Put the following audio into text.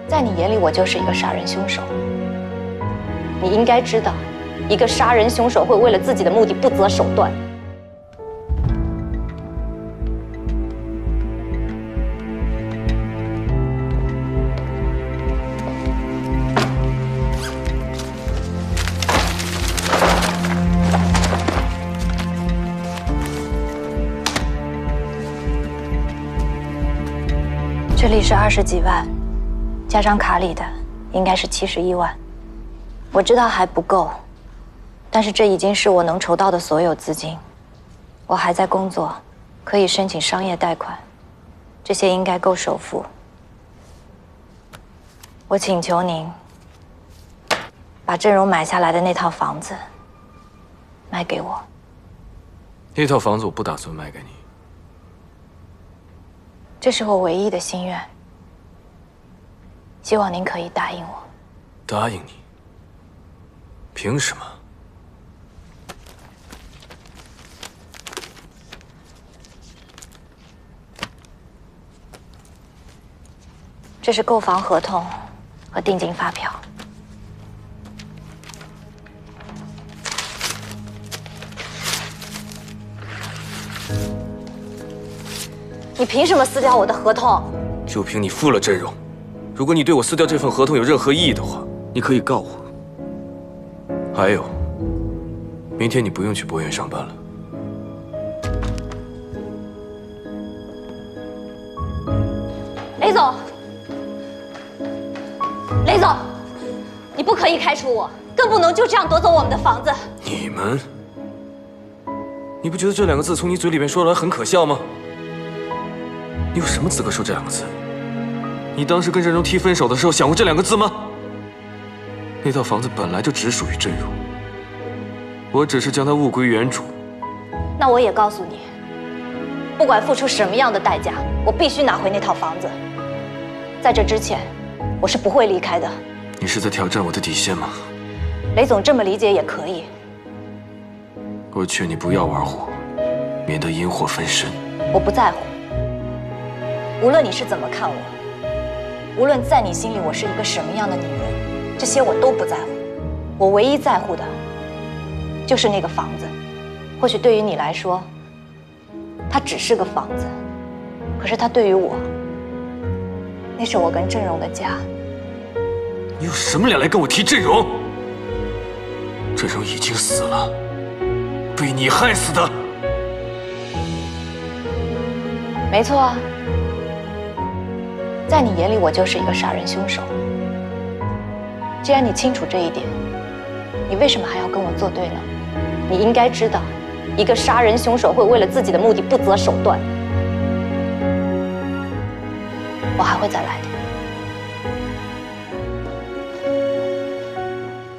在你眼里，我就是一个杀人凶手。你应该知道，一个杀人凶手会为了自己的目的不择手段。这里是20几万，加上卡里的，应该是71万。我知道还不够，但是这已经是我能筹到的所有资金。我还在工作，可以申请商业贷款，这些应该够首付。我请求您把郑荣买下来的那套房子卖给我。那套房子我不打算卖给你。这是我唯一的心愿，希望您可以答应我。答应你？凭什么？这是购房合同和定金发票。你凭什么撕掉我的合同？就凭你付了郑荣。如果你对我撕掉这份合同有任何意义的话，你可以告我。还有，明天你不用去博苑上班了。雷总，雷总，你不可以开除我，更不能就这样夺走我们的房子。你们？你不觉得这2个字从你嘴里面说出来很可笑吗？你有什么资格说这2个字？你当时跟郑荣提分手的时候想过这2个字吗？那套房子本来就只属于郑荣，我只是将它物归原主。那我也告诉你，不管付出什么样的代价，我必须拿回那套房子。在这之前，我是不会离开的。你是在挑战我的底线吗？雷总这么理解也可以。我劝你不要玩火，免得引火焚身。我不在乎。无论你是怎么看我，无论在你心里我是一个什么样的女人，这些我都不在乎。我唯一在乎的，就是那个房子。或许对于你来说，它只是个房子，可是它对于我，那是我跟郑荣的家。你有什么脸来跟我提郑荣？郑荣已经死了，被你害死的。没错啊。在你眼里，我就是一个杀人凶手。既然你清楚这一点，你为什么还要跟我作对呢？你应该知道，一个杀人凶手会为了自己的目的不择手段。我还会再来的。